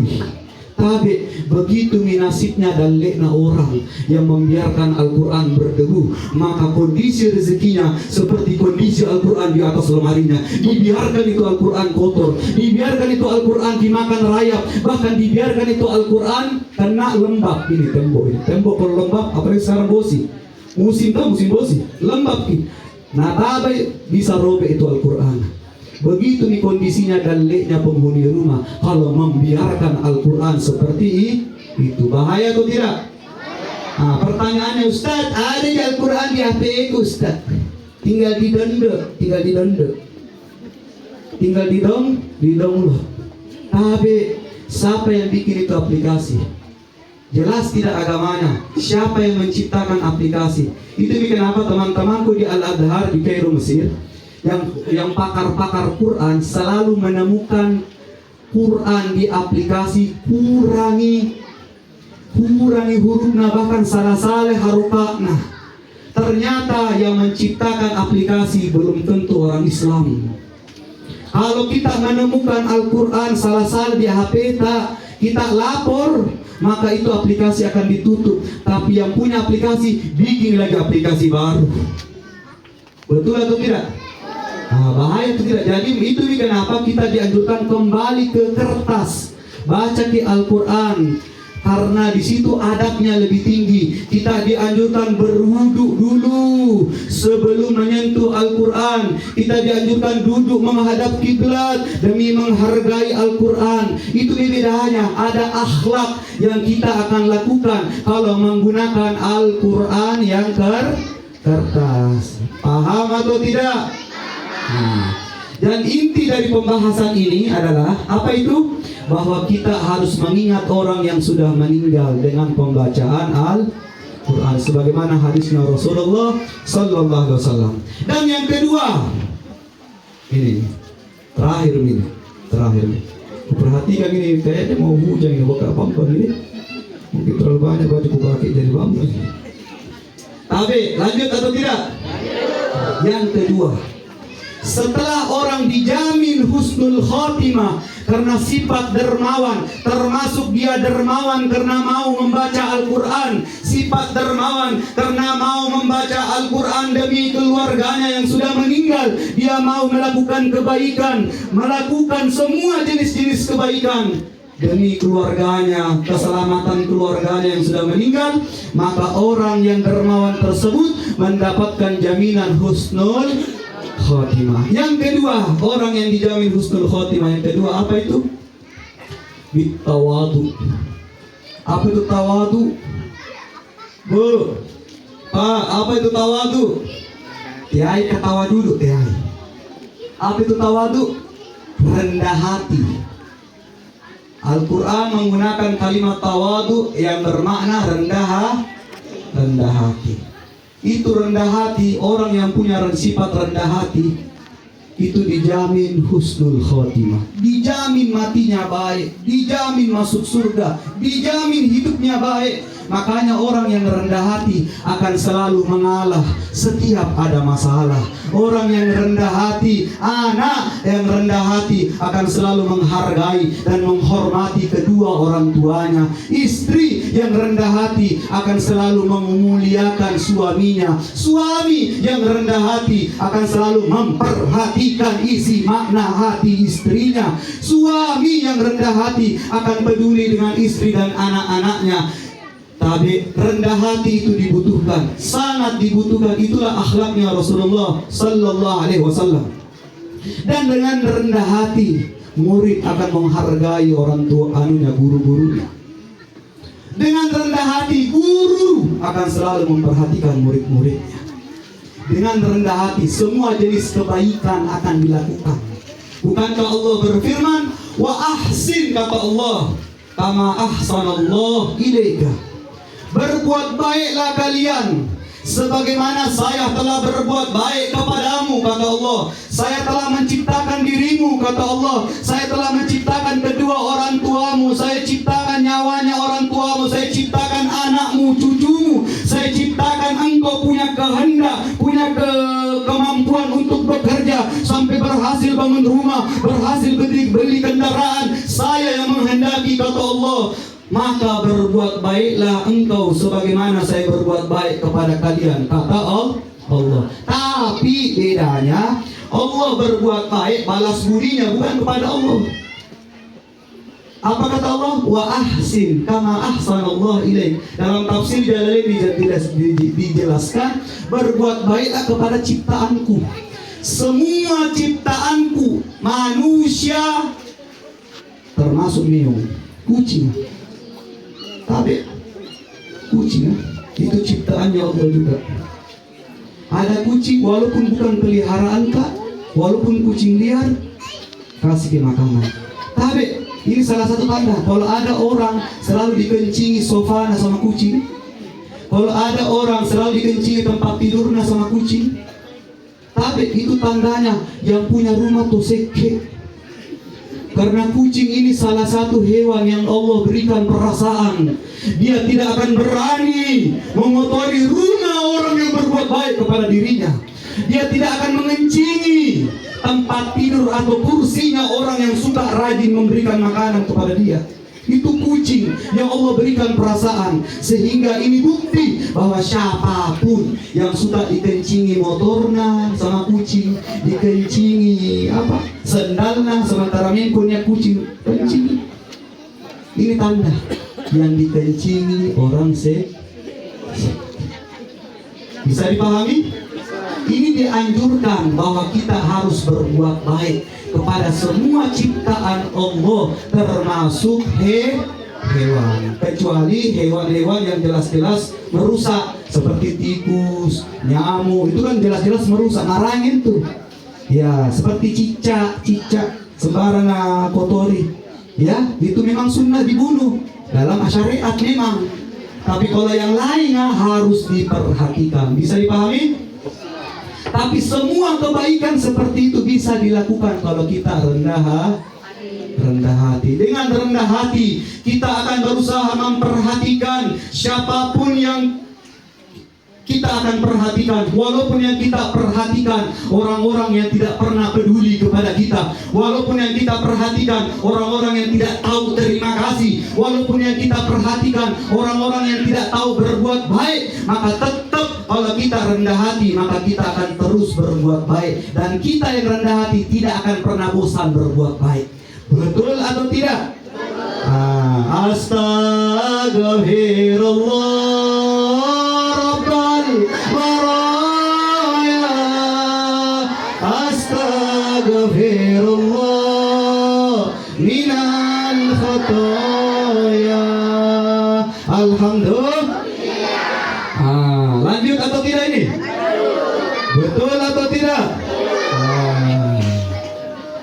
Tapi begitu nasibnya dan lekna orang yang membiarkan Al-Quran berdebu, maka kondisi rezekinya seperti kondisi Al-Quran di atas lemarinya. Dibiarkan itu Al-Quran kotor, dibiarkan itu Al-Quran dimakan rayap, bahkan dibiarkan itu Al-Quran kena lembab. Ini tembok, kalau lembab, apalagi sekarang bosi, musim bosi, lembab ini. Nah, tapi bisa robek itu Al-Quran. Begitu nih kondisinya dan leknya penghuni rumah kalau membiarkan Al-Quran seperti itu. Bahaya atau tidak? Nah, pertanyaannya, Ustaz, ada di Al-Quran di HP ku, Ustaz. Tinggal di download. Tapi siapa yang bikin itu aplikasi? Jelas tidak agamanya. Siapa yang menciptakan aplikasi? Itu kenapa teman-temanku di Al-Adhar di Kairo, Mesir, yang pakar-pakar Quran selalu menemukan Quran di aplikasi kurangi hurufnya, bahkan salah harufnya. Ternyata yang menciptakan aplikasi belum tentu orang Islam. Kalau kita menemukan Al-Quran salah di HP kita lapor, maka itu aplikasi akan ditutup. Tapi yang punya aplikasi bikin lagi aplikasi baru. Betul atau tidak? Nah, bahaya itu tidak. Jadi itu kenapa kita dianjurkan kembali ke kertas, baca di Al-Quran, karena di situ adabnya lebih tinggi. Kita dianjurkan berwudu dulu sebelum menyentuh Al-Quran. Kita dianjurkan duduk menghadap kiblat demi menghargai Al-Quran. Itu bedanya. Ada akhlak yang kita akan lakukan kalau menggunakan Al-Quran yang kertas. Paham atau tidak? Nah, dan inti dari pembahasan ini adalah apa itu? Bahwa kita harus mengingat orang yang sudah meninggal dengan pembacaan Al-Quran, sebagaimana hadisnya Rasulullah Sallallahu Alaihi Wasallam. Dan yang kedua, ini terakhir. Perhatikan ini, kayaknya mau hujan ini, bakal pampang ini. Mungkin terlalu banyak baju pakai jadi bambu. Tapi lanjut atau tidak? Yang kedua, setelah orang dijamin husnul khotimah karena sifat dermawan, termasuk dia dermawan karena mau membaca Al-Quran, sifat dermawan karena mau membaca Al-Quran demi keluarganya yang sudah meninggal, dia mau melakukan kebaikan, melakukan semua jenis-jenis kebaikan demi keluarganya, keselamatan keluarganya yang sudah meninggal, maka orang yang dermawan tersebut mendapatkan jaminan husnul khotimah. Yang kedua, orang yang dijamin husnul khotimah yang kedua apa itu? Bitawadu. Apa itu tawadu? Bu, Pak, apa itu tawadu? Tiai ketawa dulu, tiai. Apa itu tawadu? Rendah hati. Al-Quran menggunakan kalimat tawadu yang bermakna rendah hati. Itu rendah hati, orang yang punya sifat rendah hati itu dijamin husnul khotimah, dijamin matinya baik, dijamin masuk surga, dijamin hidupnya baik. Makanya orang yang rendah hati akan selalu mengalah setiap ada masalah. Orang yang rendah hati, anak yang rendah hati akan selalu menghargai dan menghormati kedua orang tuanya. Istri yang rendah hati akan selalu memuliakan suaminya. Suami yang rendah hati akan selalu memperhatikan isi makna hati istrinya. Suami yang rendah hati akan peduli dengan istri dan anak-anaknya. Tapi rendah hati itu dibutuhkan, sangat dibutuhkan. Itulah akhlaknya Rasulullah Sallallahu Alaihi Wasallam. Dan dengan rendah hati, murid akan menghargai orang tua guru-gurunya. Dengan rendah hati, guru akan selalu memperhatikan murid-muridnya. Dengan rendah hati, semua jenis kebaikan akan dilakukan. Bukankah Allah berfirman, wa ahsin, kata Allah, kama ahsanallah ilaika. Berbuat baiklah kalian sebagaimana saya telah berbuat baik kepadamu, kata Allah. Saya telah menciptakan dirimu, kata Allah. Saya telah menciptakan kedua orang tuamu. Saya ciptakan nyawanya orang tuamu. Saya ciptakan anakmu, cucumu. Saya ciptakan engkau punya kehendak, punya kemampuan untuk bekerja sampai berhasil bangun rumah, berhasil beli kendaraan. Saya yang menghendaki, kata Allah. maka berbuat baiklah engkau sebagaimana saya berbuat baik kepada kalian, kata Allah. Tapi bedanya, Allah berbuat baik, balas budinya bukan kepada Allah. Apa kata Allah? Wa ahsin kama ahsanallahu ilaik. Dalam tafsir Jalalain dijelaskan, berbuat baiklah kepada ciptaanku. Semua ciptaanku, manusia termasuk meong, kucing. Tapi kucing itu ciptaannya Allah juga. Ada kucing walaupun bukan peliharaan kak, walaupun kucing liar, kasih ke makanan. Tapi ini salah satu tanda kalau ada orang selalu dikencingi sofana sama kucing, kalau ada orang selalu dikencingi tempat tidurnya sama kucing, tapi itu tandanya yang punya rumah tuh seke. Karena kucing ini salah satu hewan yang Allah berikan perasaan. Dia tidak akan berani mengotori rumah orang yang berbuat baik kepada dirinya. Dia tidak akan mengencingi tempat tidur atau kursinya orang yang suka rajin memberikan makanan kepada dia. Itu kucing yang Allah berikan perasaan. Sehingga ini bukti bahwa siapapun yang suka dikencingi motornya sama kucing, dikencingi sendalnya sementara punya kucing, kencingi. Ini tanda yang dikencingi orang bisa dipahami? Ini dianjurkan bahwa kita harus berbuat baik kepada semua ciptaan Allah, termasuk hewan, kecuali hewan-hewan yang jelas-jelas merusak seperti tikus, nyamuk, itu kan jelas-jelas merusak, ngarangin tuh. Ya, seperti cicak sembarangan kotori. Ya, itu memang sunnah dibunuh dalam syariat memang. Tapi kalau yang lainnya harus diperhatikan. Bisa dipahami? Tapi semua kebaikan seperti itu bisa dilakukan kalau kita rendah hati. Dengan rendah hati kita akan berusaha memperhatikan siapapun yang kita akan perhatikan, walaupun yang kita perhatikan orang-orang yang tidak pernah peduli kepada kita, walaupun yang kita perhatikan orang-orang yang tidak tahu terima kasih, walaupun yang kita perhatikan orang-orang yang tidak tahu berbuat baik, maka tetap kalau kita rendah hati maka kita akan terus berbuat baik, dan kita yang rendah hati tidak akan pernah bosan berbuat baik. Betul atau tidak? Astagfirullah Rabbal Baraya, Astagfirullah minal khataya. Alhamdulillah. Lanjut atau tidak ini? Betul atau tidak?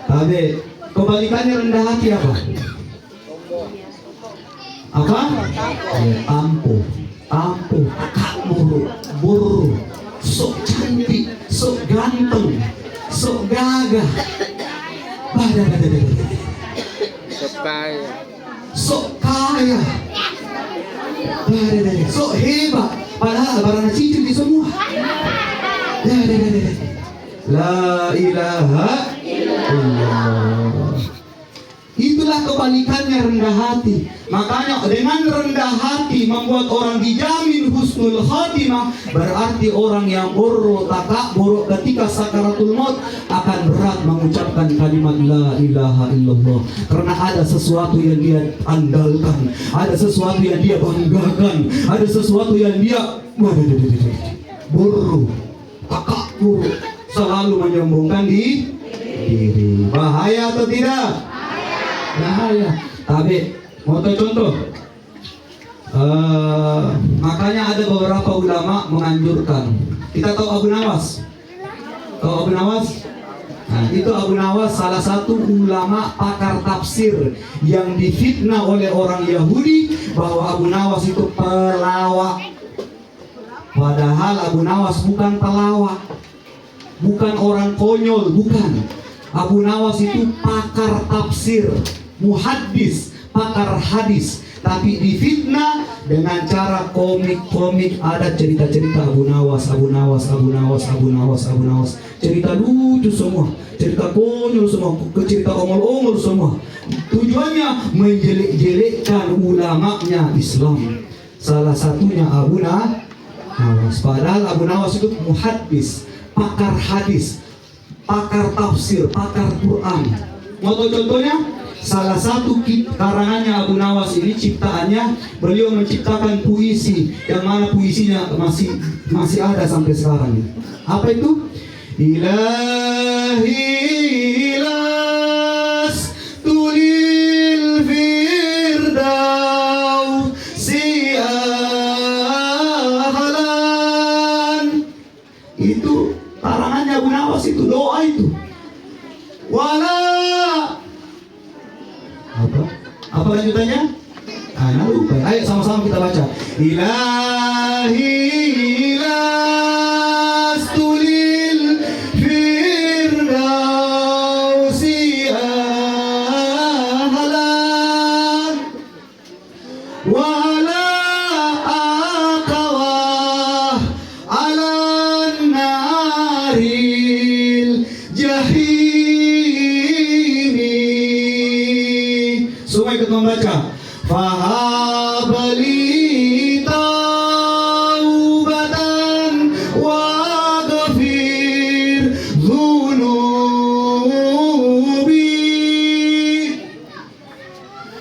Tapi kebalikannya rendah hati apa? Apa? Ampuh, buruk, sok cantik, sok ganteng, sok gagah, sok kaya, sok hebat, padahal barang cicil di semua. La ilaha illallah. Itulah kebalikannya rendah hati. Makanya dengan rendah hati membuat orang dijamin husnul khatimah, berarti orang yang buruk ketika sakaratul maut akan berat mengucapkan kalimat la ilaha illallah, karena ada sesuatu yang dia andalkan, ada sesuatu yang dia banggakan, ada sesuatu yang dia buruk, selalu menyombongkan diri. Bahaya atau tidak? Bahaya. Tapi mau contoh, makanya ada beberapa ulama menganjurkan. Kita tahu Abu Nawas. Tahu Abu Nawas? Nah, itu Abu Nawas salah satu ulama pakar tafsir yang difitnah oleh orang Yahudi bahwa Abu Nawas itu pelawak. Padahal Abu Nawas bukan pelawak, bukan orang konyol, bukan. Abu Nawas itu pakar tafsir, muhaddis, pakar hadis. tapi difitnah dengan cara komik-komik. Ada cerita-cerita Abu Nawas, cerita lucu semua, cerita konyol semua, cerita ongol-ongol semua. Tujuannya menjelek-jelekkan ulamanya Islam. Salah satunya Abu Nawas. Padahal Abu Nawas itu muhaddis, pakar hadis, pakar tafsir, pakar Quran. Mau tahu contohnya? Salah satu karangannya Abu Nawas ini, ciptaannya, beliau menciptakan puisi yang mana puisinya masih ada sampai sekarang. Apa itu? Ilahi las tulil firdausi ahlan. Itu karangannya Abu Nawas, itu doa itu. Wala apa lanjutannya? Lupa. Ayo sama-sama kita baca. Ilahi lastulil firdausi ahlan wala aqawah alan naril jahim. Semua ikut membaca. Fahabali taubatan wa ghafir dhunubi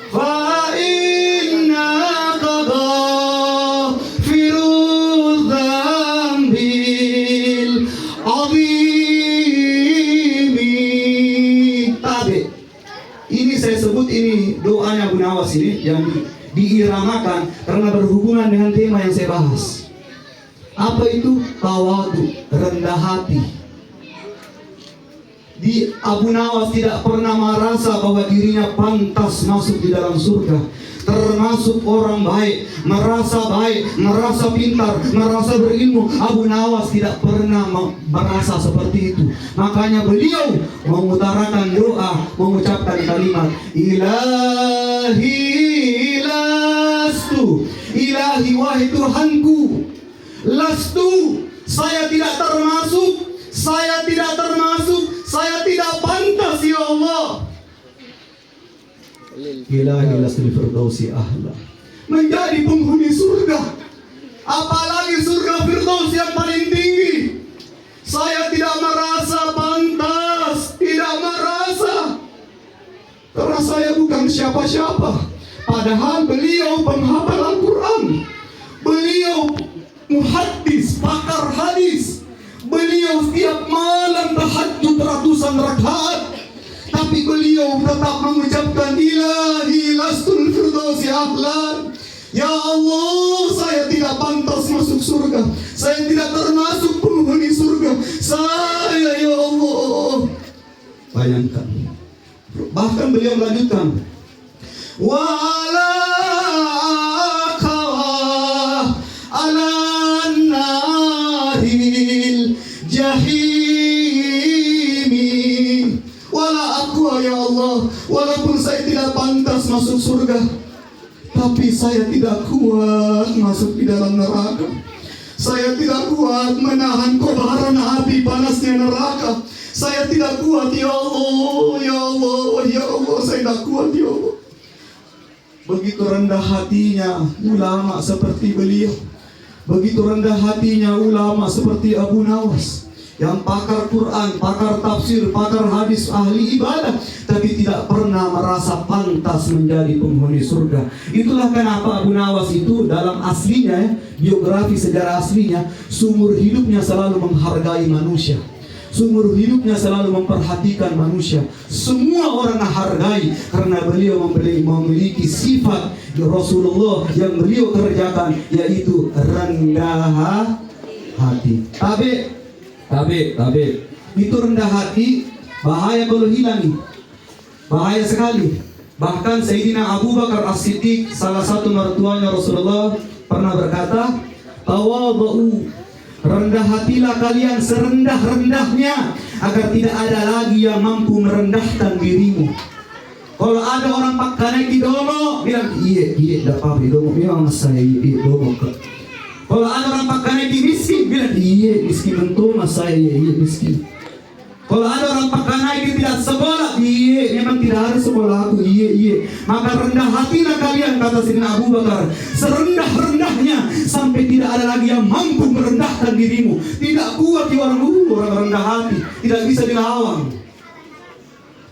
fa innaka ghafirudz dzambil azimi. Tabe. Ini saya sebut ini doanya Abu Nawas ini yang diiramakan karena berhubungan dengan tema yang saya bahas. Apa itu? Tawadu, rendah hati. Di Abu Nawas tidak pernah merasa bahwa dirinya pantas masuk di dalam surga. Termasuk orang baik, merasa pintar, merasa berilmu. Abu Nawas tidak pernah merasa seperti itu. Makanya beliau mengutarakan doa, mengucapkan kalimat Ilahi lastu, Ilahi wahai Tuhanku, lastu, saya tidak termasuk, saya tidak pantas ya Allah. Ilahi lastul firdausi ahla, menjadi penghuni surga, apalagi surga firdaus yang paling tinggi. Saya tidak merasa pantas, tidak merasa, karena saya bukan siapa-siapa. Padahal beliau penghafal Al-Quran, beliau muhaddis, pakar hadis, beliau setiap malam tahajud ratusan rakaat. Tapi beliau tetap mengucapkan Ilahi lastul firdausi ahlan. Ya Allah, saya tidak pantas masuk surga, saya tidak termasuk penghuni surga. Saya ya Allah. Bayangkan. Bahkan beliau melanjutkan wala aqawah alan naril jahimi. Wala aqwa ya Allah, walaupun saya tidak pantas masuk surga, tapi saya tidak kuat masuk di dalam neraka. Saya tidak kuat menahan kobaran api panasnya neraka. Saya tidak kuat ya Allah, ya Allah, ya Allah, saya tidak kuat ya Allah. Begitu rendah hatinya ulama seperti beliau. Begitu rendah hatinya ulama seperti Abu Nawas, yang pakar Quran, pakar tafsir, pakar hadis, ahli ibadah, tapi tidak pernah merasa pantas menjadi penghuni surga. Itulah kenapa Abu Nawas itu dalam aslinya, biografi sejarah aslinya, seumur hidupnya selalu menghargai manusia. Seumur hidupnya selalu memperhatikan manusia. Semua orang hargai karena beliau memiliki sifat Rasulullah yang beliau kerjakan, yaitu rendah hati. Tabe, itu rendah hati bahaya kalau hilang nih. Bahaya sekali. Bahkan Sayyidina Abu Bakar As-Siddiq, salah satu mertuanya Rasulullah, pernah berkata, tawadhu, rendah hatilah kalian serendah-rendahnya, agar tidak ada lagi yang mampu merendahkan dirimu. Kalau Kalau ada orang pakai domo, bilang iya dah apa domo, memang saya iya domo. Kalau ada orang pakai miskin, bilang iya miskin bentuk mas saya iya miskin. Kalau ada orang pakai tidak sekolah, iya memang tidak harus sekolah aku, iya. Maka rendah hatilah kalian, kata Sayyidina Abu Bakar, serendah-rendahnya sampai tidak ada lagi yang mampu merendahkan dirimu. Tidak kuat orang rendah hati, tidak bisa dilawan.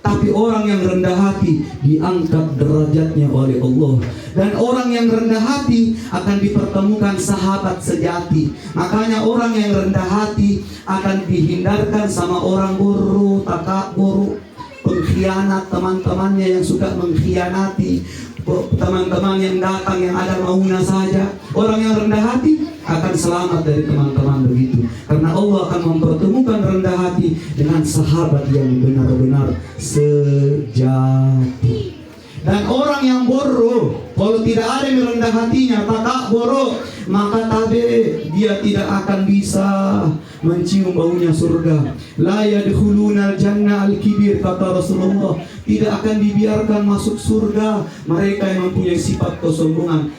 Tapi orang yang rendah hati diangkat derajatnya oleh Allah. Dan orang yang rendah hati akan dipertemukan sahabat sejati. Makanya orang yang rendah hati akan dihindarkan sama orang buruk, takabur, pengkhianat, teman-temannya yang suka mengkhianati, teman-teman yang datang yang ada maunya saja. Orang yang rendah hati akan selamat dari teman-teman begitu. Karena Allah akan mempertemukan rendah hati dengan sahabat yang benar-benar sejati. Dan orang yang bodoh, kalau tidak ada yang rendah hatinya, takabur, maka dia tidak akan bisa mencium baunya surga. La yadkhuluna al-jannah al-kibir, kata Rasulullah. Tidak akan dibiarkan masuk surga mereka yang mempunyai sifat kesombongan.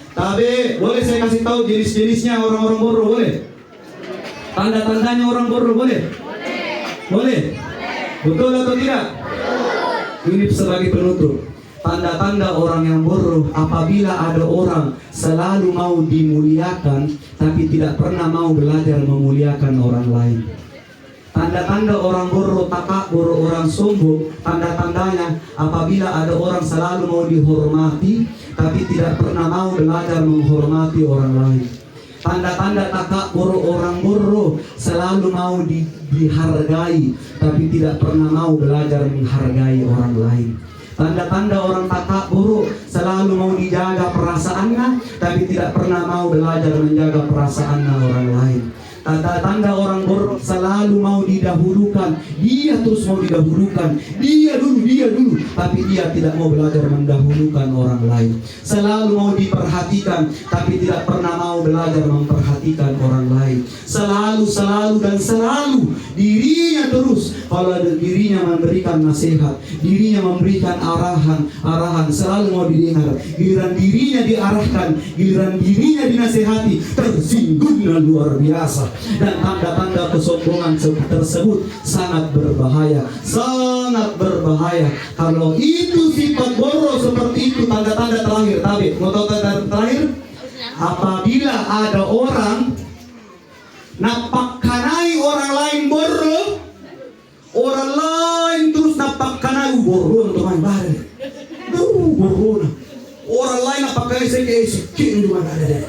Boleh saya kasih tahu jenis-jenisnya orang-orang bodoh, boleh? Tanda-tandanya orang bodoh, boleh? Boleh? Betul atau tidak? Ini sebagai penutup. Tanda-tanda orang yang bodoh, apabila ada orang selalu mau dimuliakan tapi tidak pernah mau belajar memuliakan orang lain. Tanda-tanda orang bodoh, takabur, orang sombong, tanda-tandanya apabila ada orang selalu mau dihormati tapi tidak pernah mau belajar menghormati orang lain. Tanda-tanda takabur orang bodoh, selalu mau dihargai tapi tidak pernah mau belajar menghargai orang lain. Tanda-tanda orang takabur, selalu mau dijaga perasaannya tapi tidak pernah mau belajar menjaga perasaannya orang lain. Tanda-tanda orang bodoh, selalu mau didahulukan, dia terus mau didahulukan, dia dulu, tapi dia tidak mau belajar mendahulukan orang lain. Selalu mau diperhatikan tapi tidak pernah mau belajar memperhatikan orang lain. Selalu dan selalu dirinya terus, kalau dirinya memberikan nasihat, dirinya memberikan arahan, selalu mau didengar. Giliran dirinya diarahkan, giliran dirinya dinasihati, tersinggungnya luar biasa. Dan tanda-tanda kesombongan tersebut sangat berbahaya. Kalau itu sifat bodoh seperti itu, tanda-tanda terakhir. Mau tahu tanda terakhir? Apabila ada orang napakkanai orang lain bodoh, orang lain terus napakkanai bodoh teman baru. Bodoh. Orang lain napakkanai sekian juga ada.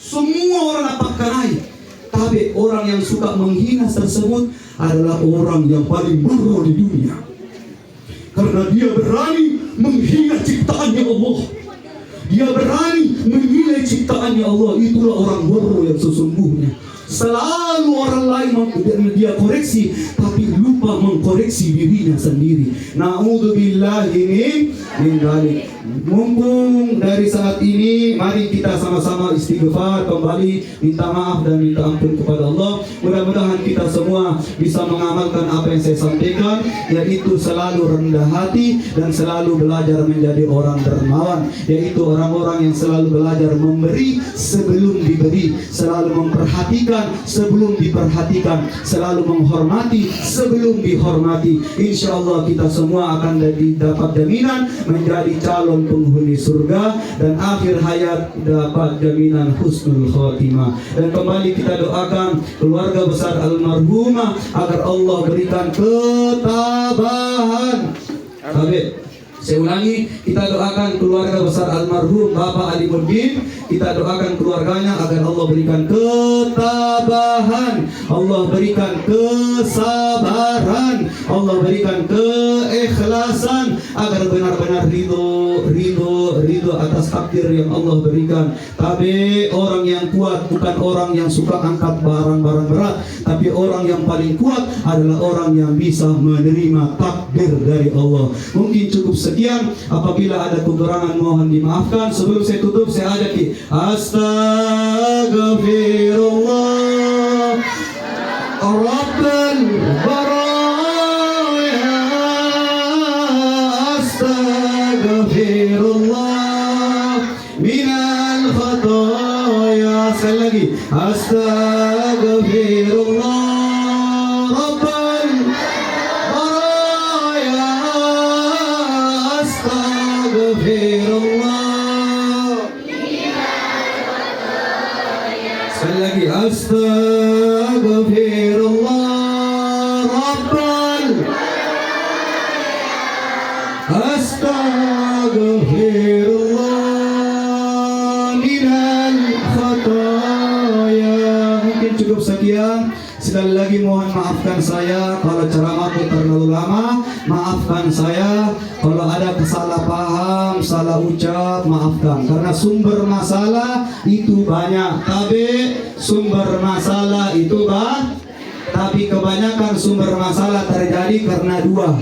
Semua orang napakkanai. Tapi orang yang suka menghina tersebut adalah orang yang paling bodoh di dunia. Karena dia berani menghina ciptaannya Allah. Dia berani menilai ciptaannya Allah. Itulah orang bodoh yang sesungguhnya. Selalu orang lain dia koreksi, tapi lupa mengkoreksi dirinya sendiri. Na'udzubillahi min dzalik. Mumpung dari saat ini, mari kita sama-sama istighfar kembali, minta maaf dan minta ampun kepada Allah. Mudah-mudahan kita semua bisa mengamalkan apa yang saya sampaikan, yaitu selalu rendah hati dan selalu belajar menjadi orang dermawan, yaitu orang-orang yang selalu belajar memberi sebelum diberi, selalu memperhatikan sebelum diperhatikan, selalu menghormati sebelum dihormati. Insya Allah kita semua akan dapat jaminan menjadi calon penghuni surga dan akhir hayat dapat jaminan husnul khotimah. Dan kembali kita doakan keluarga besar almarhumah agar Allah berikan ketabahan. Saya ulangi, kita doakan keluarga besar almarhum Bapak Alimuddin, kita doakan keluarganya agar Allah berikan ketabahan, Allah berikan kesabaran, Allah berikan keikhlasan agar benar-benar ridho atas takdir yang Allah berikan. Tapi orang yang kuat bukan orang yang suka angkat barang-barang berat, tapi orang yang paling kuat adalah orang yang bisa menerima takdir dari Allah. Mungkin cukup sekian, apabila ada kekurangan mohon dimaafkan. Sebelum saya tutup, saya ajak Astaghfirullah Rabbal baraya, Astaghfirullah Astaghfirullah Rabbal baraya. Astaghfirullah. Sekali lagi. Astaghfirullah Rabbal. Astaghfirullah minal khataya. Mungkin cukup sekian. Sekali lagi mohon maafkan saya kalau ceramahku terlalu lama. Maafkan saya kalau ada salah paham, salah ucap, maafkan. Karena sumber masalah itu banyak. Tapi kebanyakan sumber masalah terjadi karena dua.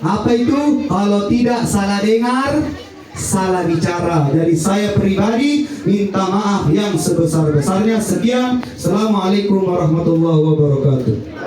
Apa itu? Kalau tidak salah dengar, salah bicara. Jadi saya pribadi minta maaf yang sebesar-besarnya. Sekian. Assalamualaikum warahmatullahi wabarakatuh.